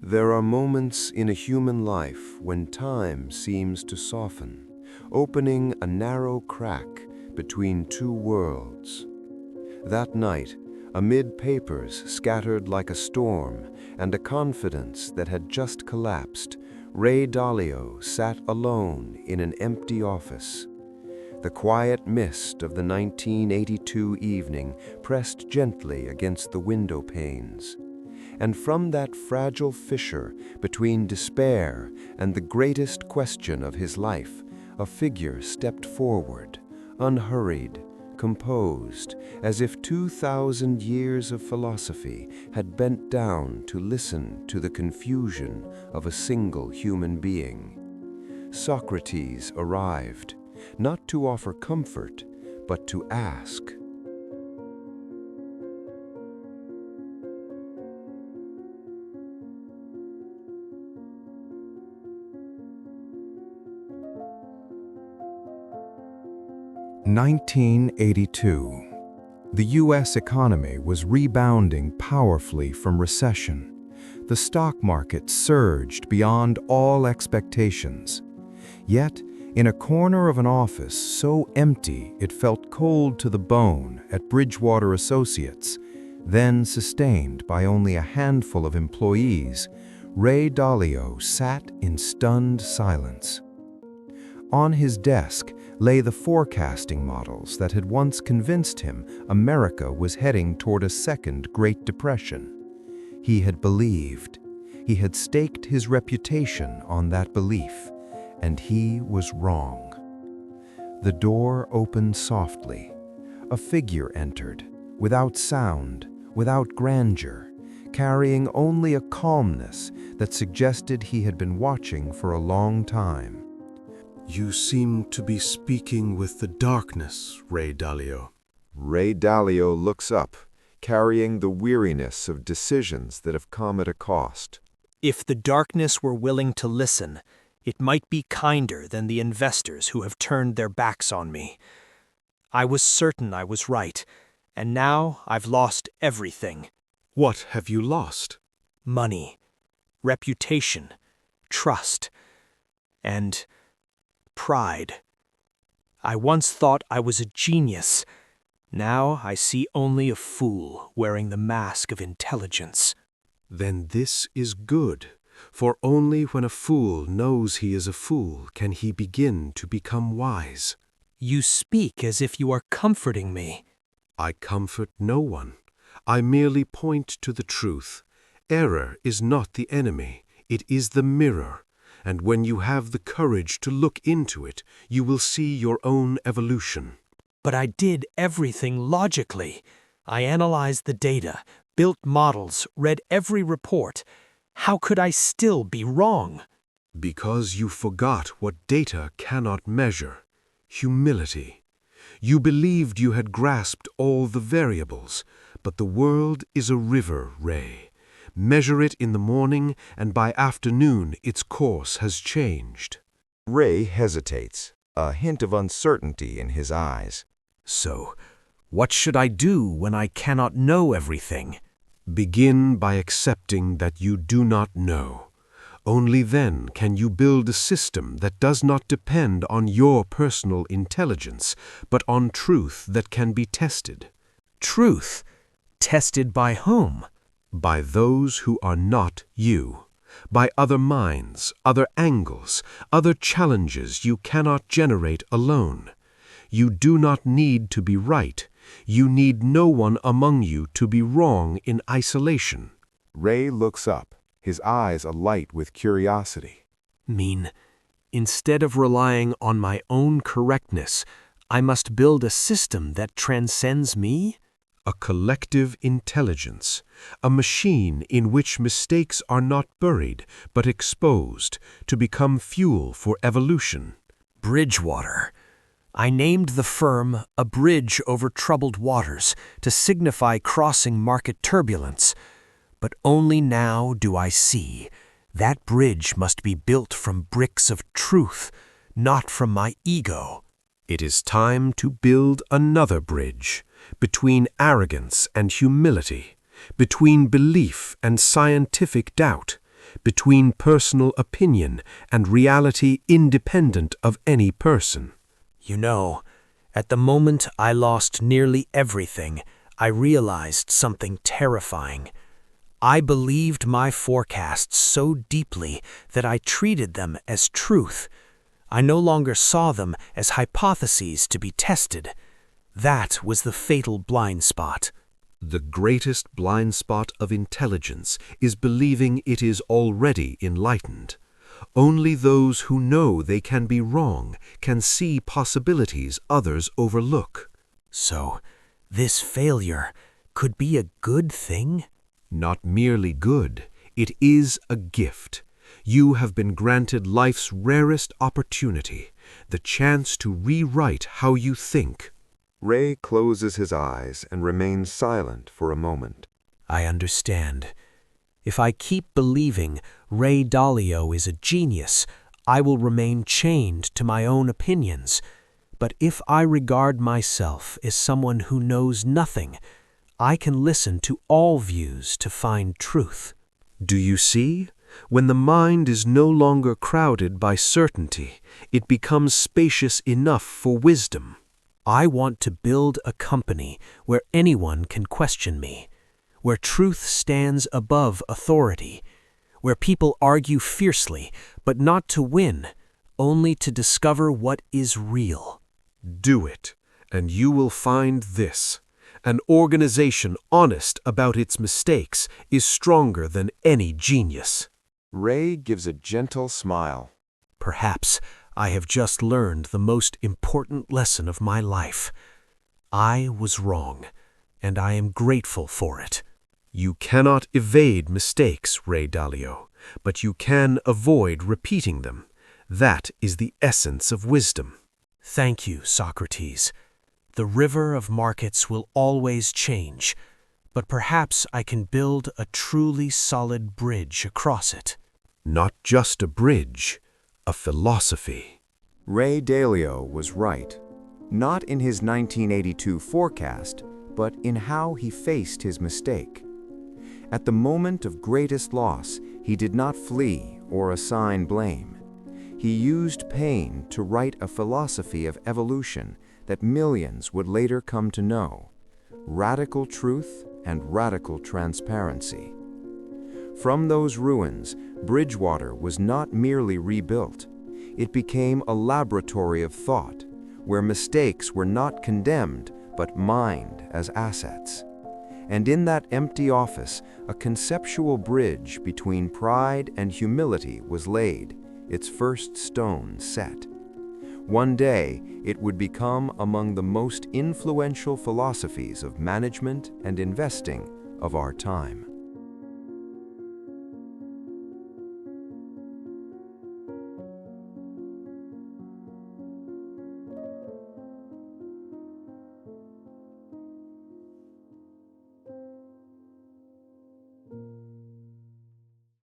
There are moments in a human life when time seems to soften, opening a narrow crack between two worlds. That night, amid papers scattered like a storm and a confidence that had just collapsed, Ray Dalio sat alone in an empty office. The quiet mist of the 1982 evening pressed gently against the window panes. And from that fragile fissure between despair and the greatest question of his life, a figure stepped forward, unhurried, composed, as if 2,000 years of philosophy had bent down to listen to the confusion of a single human being. Socrates arrived, not to offer comfort, but to ask. (1982). The U.S. economy was rebounding powerfully from recession. The stock market surged beyond all expectations. Yet, in a corner of an office so empty it felt cold to the bone at Bridgewater Associates, then sustained by only a handful of employees, Ray Dalio sat in stunned silence. On his desk lay the forecasting models that had once convinced him America was heading toward a second Great Depression. He had believed. He had staked his reputation on that belief, and he was wrong. The door opened softly. A figure entered, without sound, without grandeur, carrying only a calmness that suggested he had been watching for a long time. "You seem to be speaking with the darkness, Ray Dalio." Ray Dalio looks up, carrying the weariness of decisions that have come at a cost. If the darkness were willing to listen, it might be kinder than the investors who have turned their backs on me. I was certain I was right, and now I've lost everything. What have you lost? Money, reputation, trust, and pride. I once thought I was a genius. Now I see only a fool wearing the mask of intelligence. Then this is good, for only when a fool knows he is a fool can he begin to become wise. You speak as if you are comforting me. I comfort no one. I merely point to the truth. Error is not the enemy, it is the mirror. And when you have the courage to look into it, you will see your own evolution. But I did everything logically. I analyzed the data, built models, read every report. How could I still be wrong? Because you forgot what data cannot measure. Humility. You believed you had grasped all the variables, but the world is a river, Ray. Measure it in the morning, and by afternoon its course has changed. Ray hesitates, a hint of uncertainty in his eyes. So, what should I do when I cannot know everything? Begin by accepting that you do not know. Only then can you build a system that does not depend on your personal intelligence, but on truth that can be tested. Truth? Tested by whom? By those who are not you. By other minds, other angles, other challenges you cannot generate alone. You do not need to be right. You need no one among you to be wrong in isolation. Ray looks up, his eyes alight with curiosity. Mean, instead of relying on my own correctness, I must build a system that transcends me? A collective intelligence, a machine in which mistakes are not buried but exposed to become fuel for evolution. Bridgewater. I named the firm A Bridge Over Troubled Waters to signify crossing market turbulence. But only now do I see that bridge must be built from bricks of truth, not from my ego. It is time to build another bridge between arrogance and humility, between belief and scientific doubt, between personal opinion and reality independent of any person. You know, at the moment I lost nearly everything, I realized something terrifying. I believed my forecasts so deeply that I treated them as truth. I no longer saw them as hypotheses to be tested. That was the fatal blind spot. The greatest blind spot of intelligence is believing it is already enlightened. Only those who know they can be wrong can see possibilities others overlook. So, this failure could be a good thing? Not merely good, it is a gift. You have been granted life's rarest opportunity, the chance to rewrite how you think. Ray closes his eyes and remains silent for a moment. I understand. If I keep believing Ray Dalio is a genius, I will remain chained to my own opinions. But if I regard myself as someone who knows nothing, I can listen to all views to find truth. Do you see? When the mind is no longer crowded by certainty, it becomes spacious enough for wisdom. I want to build a company where anyone can question me, where truth stands above authority, where people argue fiercely, but not to win, only to discover what is real. Do it, and you will find this. An organization honest about its mistakes is stronger than any genius. Ray gives a gentle smile. Perhaps I have just learned the most important lesson of my life. I was wrong, and I am grateful for it. You cannot evade mistakes, Ray Dalio, but you can avoid repeating them. That is the essence of wisdom. Thank you, Socrates. The river of markets will always change, but perhaps I can build a truly solid bridge across it. Not just a bridge, a philosophy. Ray Dalio was right, not in his 1982 forecast, but in how he faced his mistake. At the moment of greatest loss, he did not flee or assign blame. He used pain to write a philosophy of evolution that millions would later come to know: radical truth and radical transparency. From those ruins, Bridgewater was not merely rebuilt. It became a laboratory of thought, where mistakes were not condemned but mined as assets. And in that empty office, a conceptual bridge between pride and humility was laid, its first stone set. One day, it would become among the most influential philosophies of management and investing of our time.